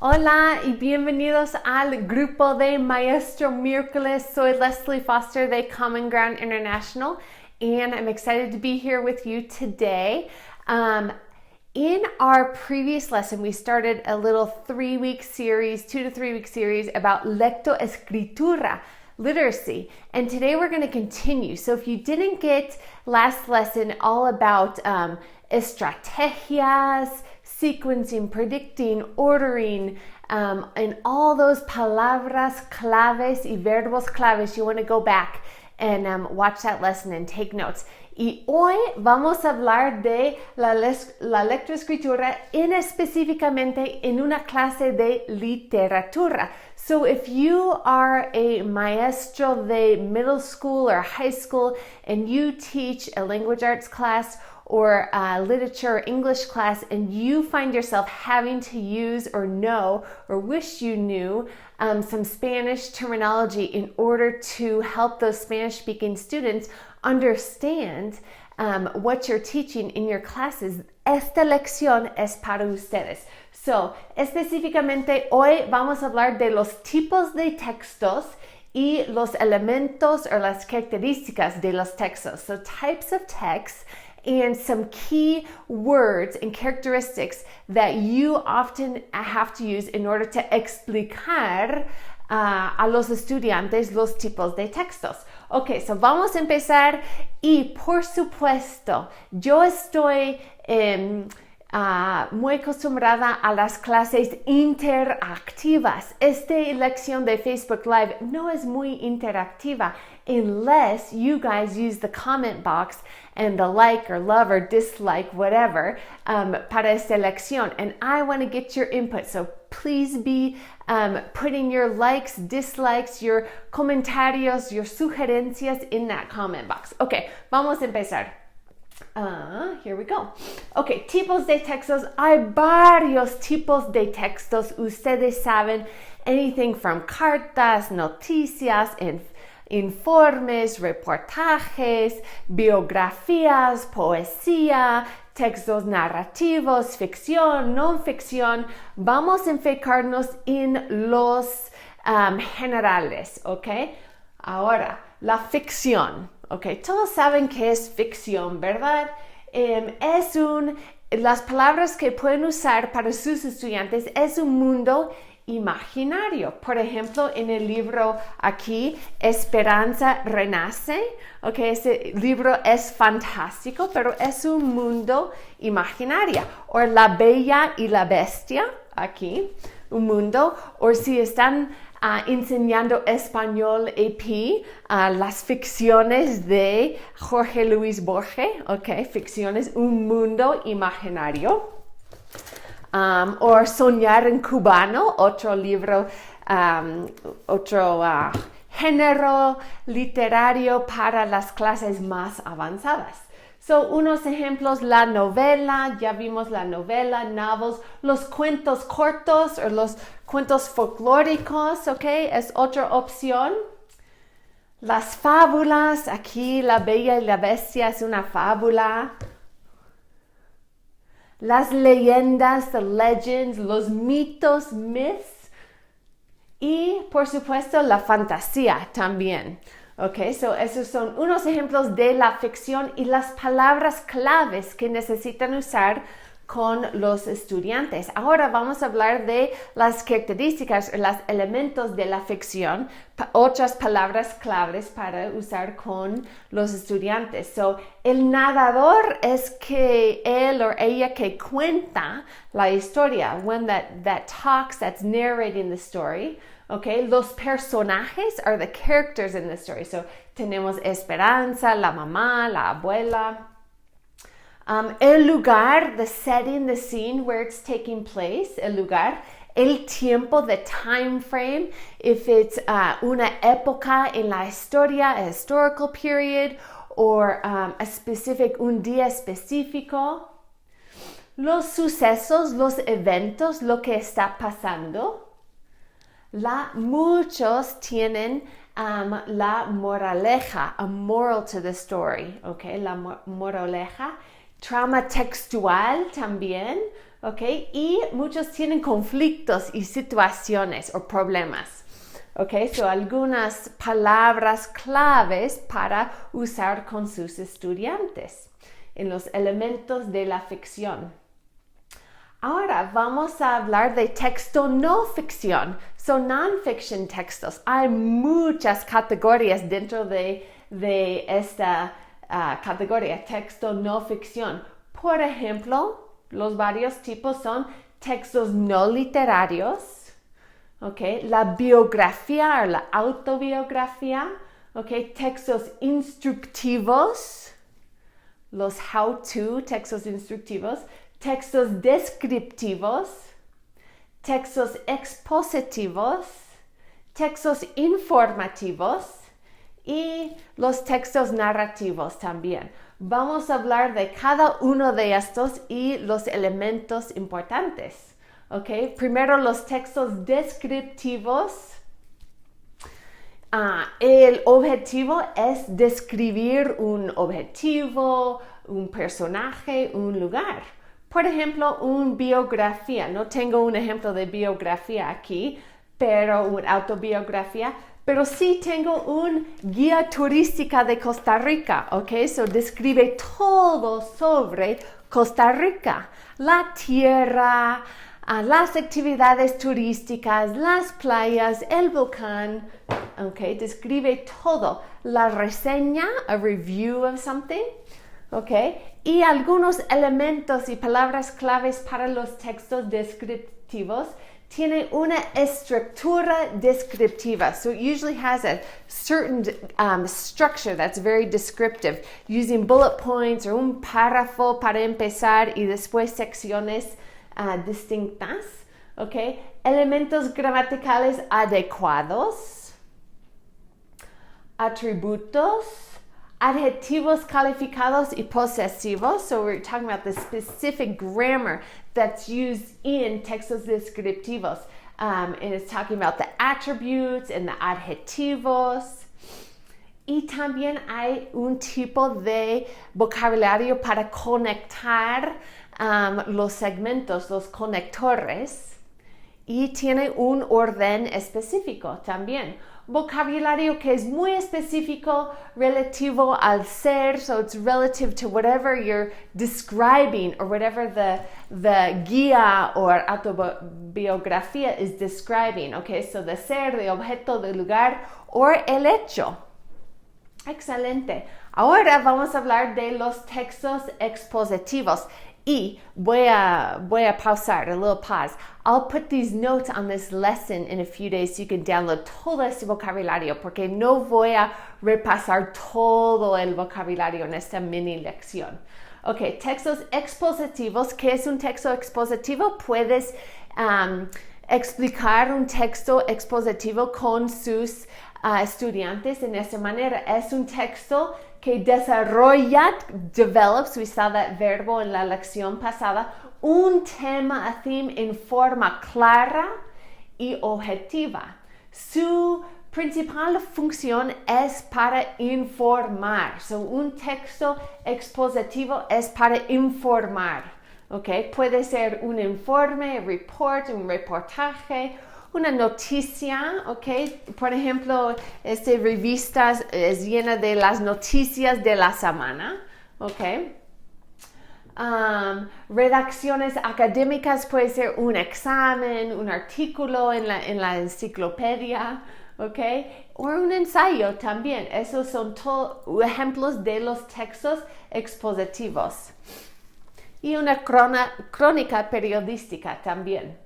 Hola y bienvenidos al grupo de Maestro Miércoles. Soy Leslie Foster de Common Ground International, and I'm excited to be here with you today. In our previous lesson, we started a little 2 to 3 week series about lectoescritura, literacy. And today we're going to continue. So if you didn't get last lesson all about estrategias, sequencing, predicting, ordering, and all those palabras claves y verbos claves, you want to go back and watch that lesson and take notes. Y hoy vamos a hablar de la lectoescritura específicamente en una clase de literatura. So if you are a maestro de middle school or high school and you teach a language arts class or a literature or English class and you find yourself having to use or know or wish you knew some Spanish terminology in order to help those Spanish-speaking students understand what you're teaching in your classes, esta lección es para ustedes. So, específicamente hoy vamos a hablar de los tipos de textos y los elementos o las características de los textos. So, types of texts and some key words and characteristics that you often have to use in order to explicar a los estudiantes los tipos de textos. Ok, so vamos a empezar y por supuesto, yo estoy muy acostumbrada a las clases interactivas. Esta lección de Facebook Live no es muy interactiva unless you guys use the comment box and the like or love or dislike, whatever, para esta lección. And I want to get your input. So please be putting your likes, dislikes, your comentarios, your sugerencias in that comment box. Okay, vamos a empezar. Here we go. Okay, tipos de textos. Hay varios tipos de textos. Ustedes saben, anything from cartas, noticias, informes, reportajes, biografías, poesía, textos narrativos, ficción, no ficción. Vamos a enfocarnos en los generales, ¿ok? Ahora, la ficción. Ok, todos saben que es ficción, ¿verdad? Las palabras que pueden usar para sus estudiantes es un mundo imaginario. Por ejemplo, en el libro aquí, Esperanza Renace, ok, ese libro es fantástico, pero es un mundo imaginario. O La Bella y la Bestia, aquí, un mundo. O si están enseñando español AP, las ficciones de Jorge Luis Borges, ok, ficciones, un mundo imaginario. O Soñar en Cubano, otro libro, otro género literario para las clases más avanzadas. So, unos ejemplos, la novela, ya vimos la novela, novels, los cuentos cortos o los cuentos folclóricos, ok, es otra opción. Las fábulas, aquí La Bella y la Bestia es una fábula. Las leyendas, the legends, los mitos, myths. Y, por supuesto, la fantasía también. Ok, so esos son unos ejemplos de la ficción y las palabras claves que necesitan usar con los estudiantes. Ahora vamos a hablar de las características, los elementos de la ficción, otras palabras claves para usar con los estudiantes. So, el narrador es que él o ella que cuenta la historia, one that talks, that's narrating the story. Okay, los personajes are the characters in the story. So, tenemos Esperanza, la mamá, la abuela. El lugar, the setting, the scene where it's taking place, el lugar. El tiempo, the time frame, if it's una época en la historia, a historical period, or un día específico. Los sucesos, los eventos, lo que está pasando. Muchos tienen la moraleja, a moral to the story, okay, la moraleja. Trama textual también, ¿ok? Y muchos tienen conflictos y situaciones o problemas. Okay, so algunas palabras claves para usar con sus estudiantes en los elementos de la ficción. Ahora vamos a hablar de texto no ficción, so non-fiction textos. Hay muchas categorías dentro de esta categoría, texto no ficción. Por ejemplo, los varios tipos son textos no literarios, okay, la biografía o la autobiografía, okay, textos instructivos, los how-to, textos instructivos, textos descriptivos, textos expositivos, textos informativos y los textos narrativos también. Vamos a hablar de cada uno de estos y los elementos importantes. Okay. Primero los textos descriptivos. El objetivo es describir un objetivo, un personaje, un lugar. Por ejemplo, una biografía. No tengo un ejemplo de biografía aquí, pero una autobiografía. Pero sí tengo una guía turística de Costa Rica, ¿ok? So describe todo sobre Costa Rica. La tierra, las actividades turísticas, las playas, el volcán, okay, describe todo. La reseña, a review of something, okay, y algunos elementos y palabras claves para los textos descriptivos tiene una estructura descriptiva. So it usually has a certain structure that's very descriptive, using bullet points or un párrafo para empezar y después secciones distintas, ¿ok? Elementos gramaticales adecuados, atributos, adjetivos calificados y posesivos. So we're talking about the specific grammar that's used in textos descriptivos. And it's talking about the attributes and the adjetivos. Y también hay un tipo de vocabulario para conectar los segmentos, los conectores, y tiene un orden específico también. Vocabulario que es muy específico, relativo al ser, so it's relative to whatever you're describing or whatever the guía or autobiografía is describing, okay? So the ser, the objeto, the lugar, or el hecho. Excelente. Ahora vamos a hablar de los textos expositivos. Y voy a pausar, a little pause. I'll put these notes on this lesson in a few days so you can download todo este vocabulario, porque no voy a repasar todo el vocabulario en esta mini lección. Ok, textos expositivos. ¿Qué es un texto expositivo? Puedes explicar un texto expositivo con sus estudiantes en esta manera. Es un texto que desarrolla, develops, we saw that verbo en la lección pasada, un tema, a theme, en forma clara y objetiva. Su principal función es para informar. So, un texto expositivo es para informar. Okay? Puede ser un informe, report, un reportaje, una noticia, ¿ok? Por ejemplo, revistas es llena de las noticias de la semana, ¿ok? Redacciones académicas puede ser un examen, un artículo en la enciclopedia, ¿ok? O un ensayo también. Esos son ejemplos de los textos expositivos. Y una crónica periodística también.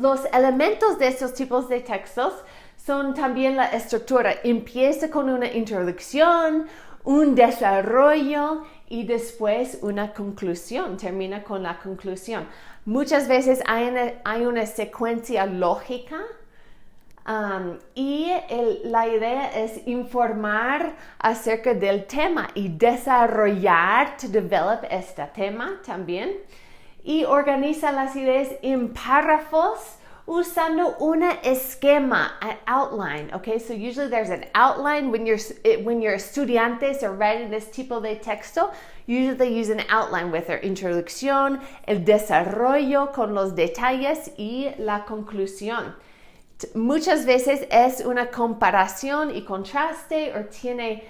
Los elementos de estos tipos de textos son también la estructura. Empieza con una introducción, un desarrollo y después una conclusión. Termina con la conclusión. Muchas veces hay una secuencia lógica y la idea es informar acerca del tema y desarrollar, to develop este tema también. Y organiza las ideas en párrafos usando un esquema, an outline, okay? So usually there's an outline when your estudiantes are writing this tipo de texto. Usually they use an outline with their introducción, el desarrollo con los detalles y la conclusión. Muchas veces es una comparación y contraste o tiene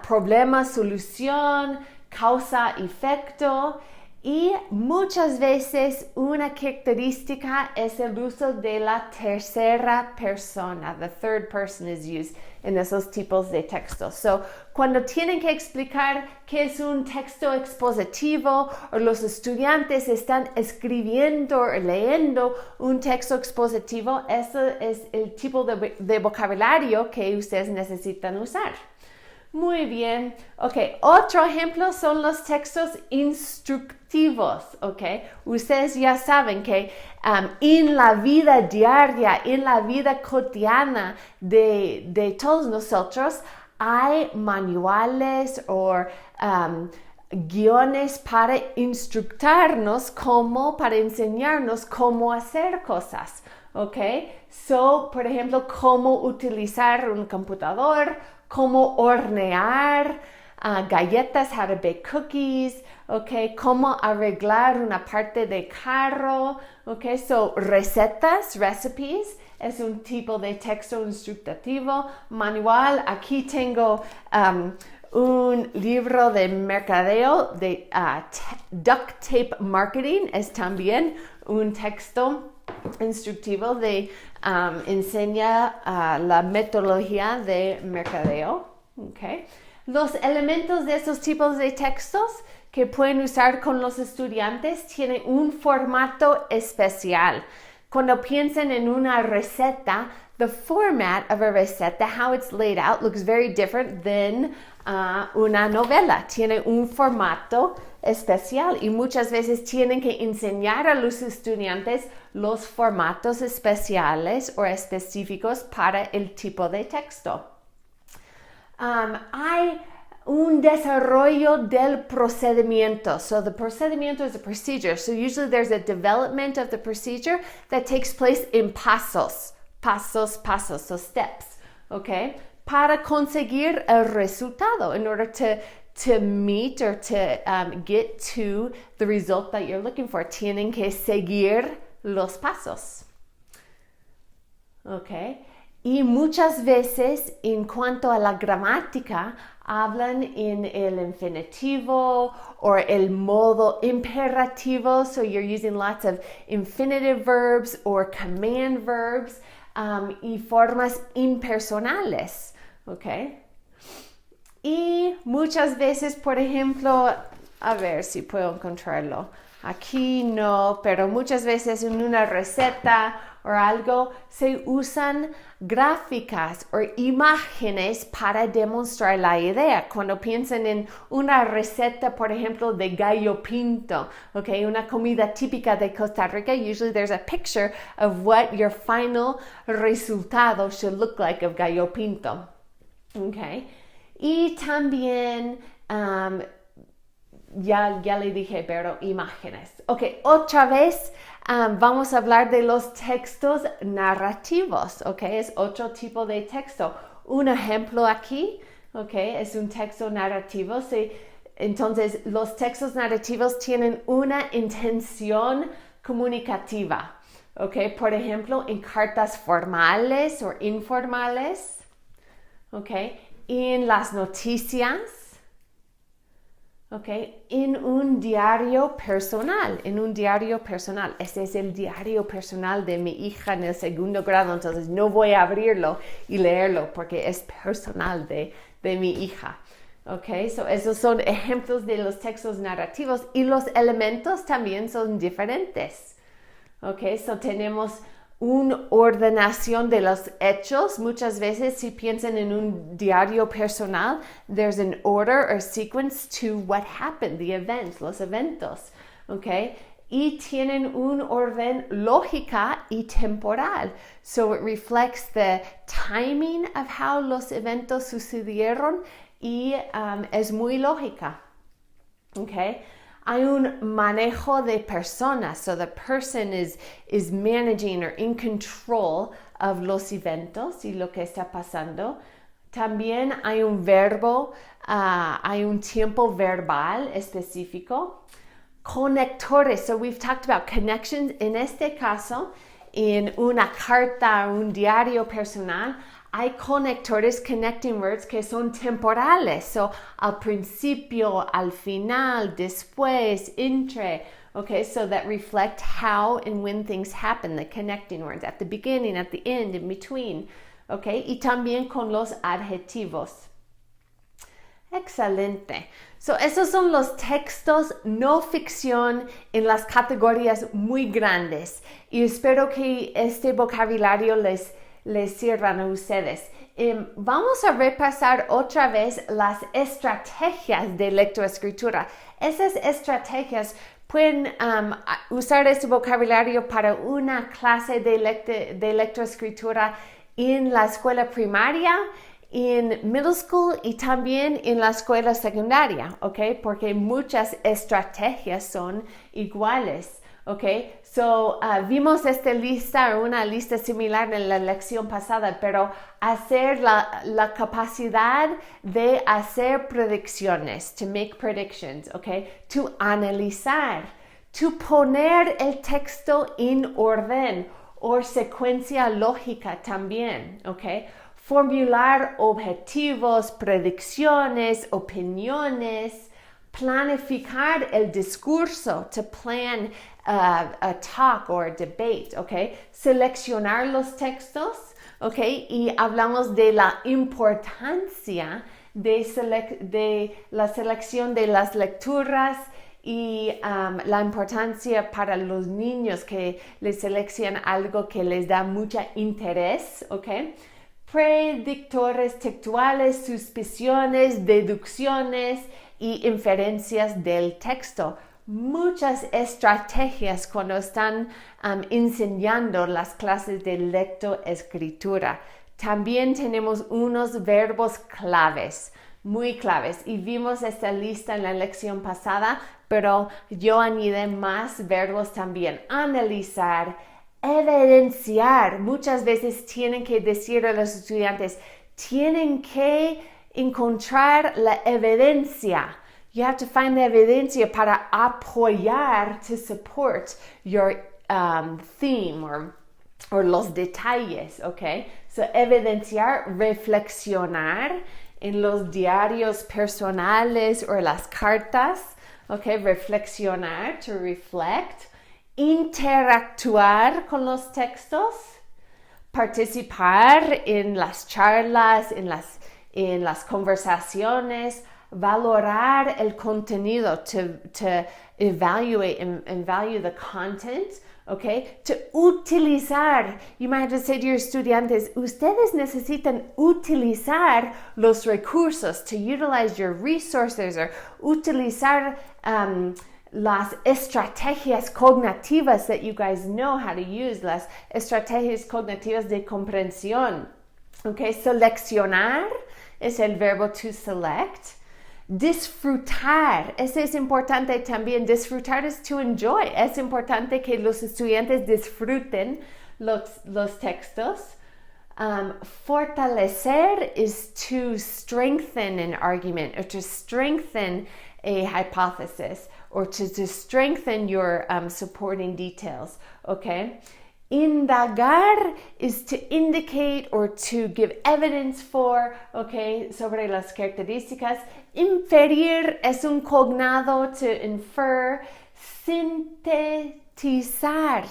problema, solución, causa, efecto. Y muchas veces una característica es el uso de la tercera persona. The third person is used en esos tipos de textos. So, cuando tienen que explicar qué es un texto expositivo o los estudiantes están escribiendo o leyendo un texto expositivo, ese es el tipo de vocabulario que ustedes necesitan usar. Muy bien. Ok, otro ejemplo son los textos instructivos. Ok, ustedes ya saben que en la vida diaria, en la vida cotidiana de todos nosotros, hay manuales o guiones para instructarnos para enseñarnos cómo hacer cosas. Ok, so, por ejemplo, cómo utilizar un computador, cómo hornear galletas, how to bake cookies, okay, cómo arreglar una parte de carro, okay, so recetas, recipes, es un tipo de texto instructivo, manual. Aquí tengo un libro de mercadeo de duct tape marketing, es también un texto instructivo de enseña la metodología de mercadeo. Okay. Los elementos de esos tipos de textos que pueden usar con los estudiantes tienen un formato especial. Cuando piensen en una receta, the format of a receta, how it's laid out, looks very different than una novela. Tiene un formato especial y muchas veces tienen que enseñar a los estudiantes los formatos especiales o específicos para el tipo de texto. Hay un desarrollo del procedimiento. So the procedimiento is a procedure. So usually there's a development of the procedure that takes place in pasos, so steps, okay? Para conseguir el resultado, in order to meet or to get to the result that you're looking for. Tienen que seguir los pasos. Okay. Y muchas veces, en cuanto a la gramática, hablan en el infinitivo or el modo imperativo. So you're using lots of infinitive verbs or command verbs y formas impersonales. Okay. Y muchas veces, por ejemplo, a ver si puedo encontrarlo. Aquí no, pero muchas veces en una receta o algo se usan gráficas o imágenes para demostrar la idea. Cuando piensan en una receta, por ejemplo, de gallo pinto, okay, una comida típica de Costa Rica, usually there's a picture of what your final resultado should look like of gallo pinto. Okay. Y también ya le dije, pero imágenes. Ok, otra vez vamos a hablar de los textos narrativos. Ok, es otro tipo de texto. Un ejemplo aquí, ok, es un texto narrativo. Sí. Entonces, los textos narrativos tienen una intención comunicativa. Ok, por ejemplo, en cartas formales o informales. Ok, en las noticias. Okay. En un diario personal, Este es el diario personal de mi hija en el 2º grado, entonces no voy a abrirlo y leerlo porque es personal de mi hija. Okay. So esos son ejemplos de los textos narrativos y los elementos también son diferentes. Okay. So tenemos una ordenación de los hechos. Muchas veces si piensan en un diario personal, there's an order or sequence to what happened, the events, los eventos, okay? Y tienen un orden lógica y temporal. So it reflects the timing of how los eventos sucedieron y es muy lógica, okay? hay un manejo de personas. So the person is managing or in control of los eventos y lo que está pasando. También hay un verbo, hay un tiempo verbal específico. Conectores, so we've talked about connections. En este caso, en una carta, un diario personal, hay conectores, connecting words, que son temporales. So, al principio, al final, después, entre. Okay, so that reflect how and when things happen, the connecting words, at the beginning, at the end, in between. Okay, y también con los adjetivos. Excelente. So, esos son los textos no ficción en las categorías muy grandes. Y espero que este vocabulario les sirvan a ustedes. Vamos a repasar otra vez las estrategias de lectoescritura. Esas estrategias pueden usar este vocabulario para una clase de lectoescritura en la escuela primaria, en middle school y también en la escuela secundaria, ¿ok? Porque muchas estrategias son iguales, ¿ok? So, vimos esta lista, una lista similar en la lección pasada, pero hacer la capacidad de hacer predicciones, to make predictions, ¿ok? To analizar, to poner el texto en orden o secuencia lógica también, ¿ok? Formular objetivos, predicciones, opiniones, planificar el discurso, to plan a talk or a debate, ¿ok? Seleccionar los textos, ¿ok? Y hablamos de la importancia de la selección de las lecturas y la importancia para los niños que les seleccionan algo que les da mucho interés, ¿ok? Predictores textuales, suspiciones, deducciones y inferencias del texto. Muchas estrategias cuando están enseñando las clases de lectoescritura. También tenemos unos verbos claves, muy claves. Y vimos esta lista en la lección pasada, pero yo añadí más verbos también. Analizar, evidenciar. Muchas veces tienen que decir a los estudiantes, tienen que encontrar la evidencia. You have to find the evidencia para apoyar, to support your theme or los detalles, okay? So, evidenciar, reflexionar en los diarios personales o las cartas, okay? Reflexionar, to reflect. Interactuar con los textos, participar en las charlas, en las conversaciones, valorar el contenido, to evaluate and value the content, okay? To utilizar, you might have to say to your estudiantes, ustedes necesitan utilizar los recursos, to utilize your resources, or utilizar las estrategias cognitivas that you guys know how to use, las estrategias cognitivas de comprensión. Okay, seleccionar es el verbo to select. Disfrutar, ese es importante también. Disfrutar es to enjoy. Es importante que los estudiantes disfruten los textos. Fortalecer is to strengthen an argument or to strengthen a hypothesis or to strengthen your supporting details, okay? Indagar is to indicate or to give evidence for, okay, sobre las características. Inferir es un cognado, to infer. Sintetizar,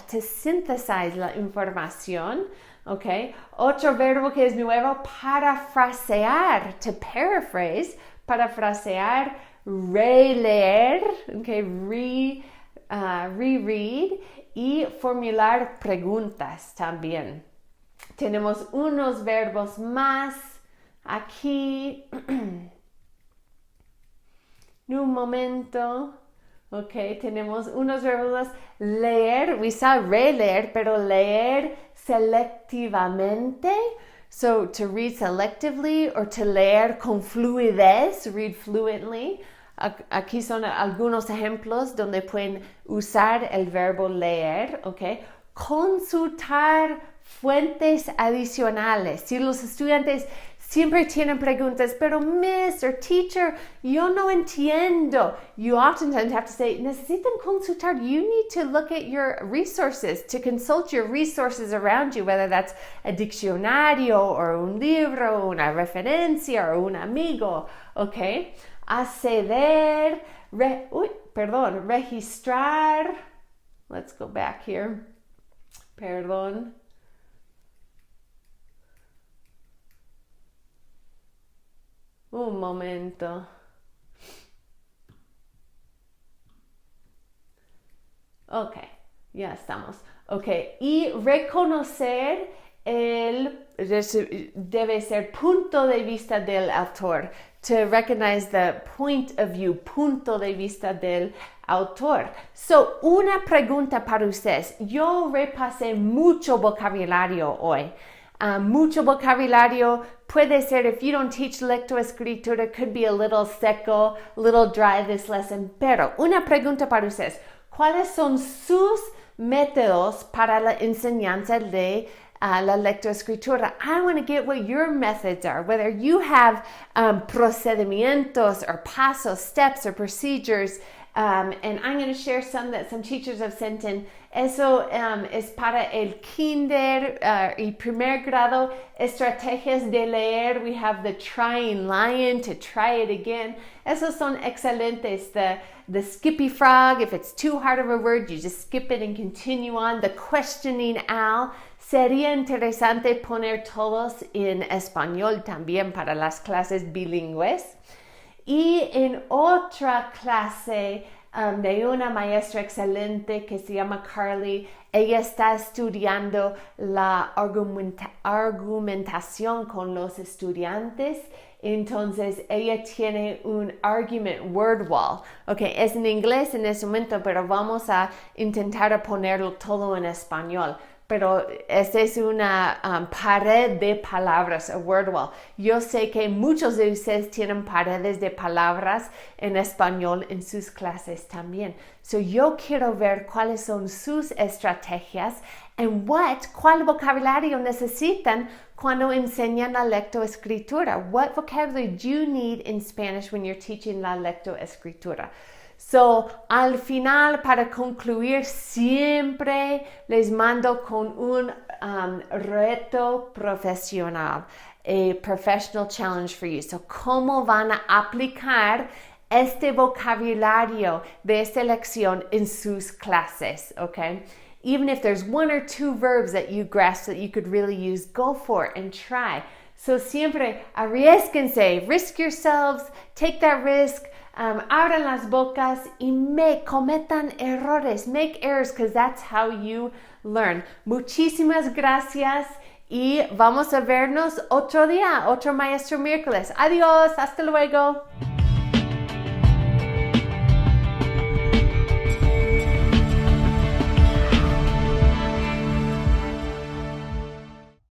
to synthesize la información, okay? Otro verbo que es nuevo, parafrasear, to paraphrase, parafrasear, releer, okay, reread, y formular preguntas también. Tenemos unos verbos más aquí. En un momento. Ok, tenemos unos verbos más. Leer, we saw releer, pero leer selectivamente. So, to read selectively or to leer con fluidez, read fluently. Aquí son algunos ejemplos donde pueden usar el verbo leer, ¿ok? Consultar fuentes adicionales. Si los estudiantes siempre tienen preguntas, pero Miss or Teacher, yo no entiendo. You oftentimes have to say, necesitan consultar. You need to look at your resources, to consult your resources around you, whether that's a diccionario or un libro, una referencia o un amigo, ¿ok? Acceder, registrar. Let's go back here. Perdón. Un momento. Ok, ya estamos. Ok, y reconocer debe ser punto de vista del autor. To recognize the point of view, punto de vista del autor. So, una pregunta para ustedes. Yo repasé mucho vocabulario hoy. Mucho vocabulario puede ser, if you don't teach lectoescritura, could be a little seco, a little dry this lesson. Pero una pregunta para ustedes. ¿Cuáles son sus métodos para la enseñanza de la lectoescritura? I want to get what your methods are, whether you have procedimientos or pasos, steps or procedures. And I'm going to share some that some teachers have sent in. Eso es para el kinder y primer grado. Estrategias de leer. We have the trying lion, to try it again. Esos son excelentes. The skippy frog, if it's too hard of a word, you just skip it and continue on. The questioning owl. Sería interesante poner todos en español también para las clases bilingües. Y en otra clase de una maestra excelente que se llama Carly, ella está estudiando la argumentación con los estudiantes. Entonces ella tiene un argument word wall. Ok, es en inglés en ese momento, pero vamos a intentar ponerlo todo en español. Pero esta es una pared de palabras, a word wall. Yo sé que muchos de ustedes tienen paredes de palabras en español en sus clases también. So yo quiero ver cuáles son sus estrategias and cuál vocabulario necesitan cuando enseñan la lectoescritura. What vocabulary do you need in Spanish when you're teaching la lectoescritura? So, al final, para concluir, siempre les mando con un reto profesional, a professional challenge for you. So, ¿cómo van a aplicar este vocabulario de esta lección en sus clases? Okay? Even if there's one or two verbs that you grasp that you could really use, go for it and try. So, siempre arriesguense, risk yourselves, take that risk. Abran las bocas y cometan errores. Make errors because that's how you learn. Muchísimas gracias y vamos a vernos otro día, otro maestro miércoles. Adiós, hasta luego.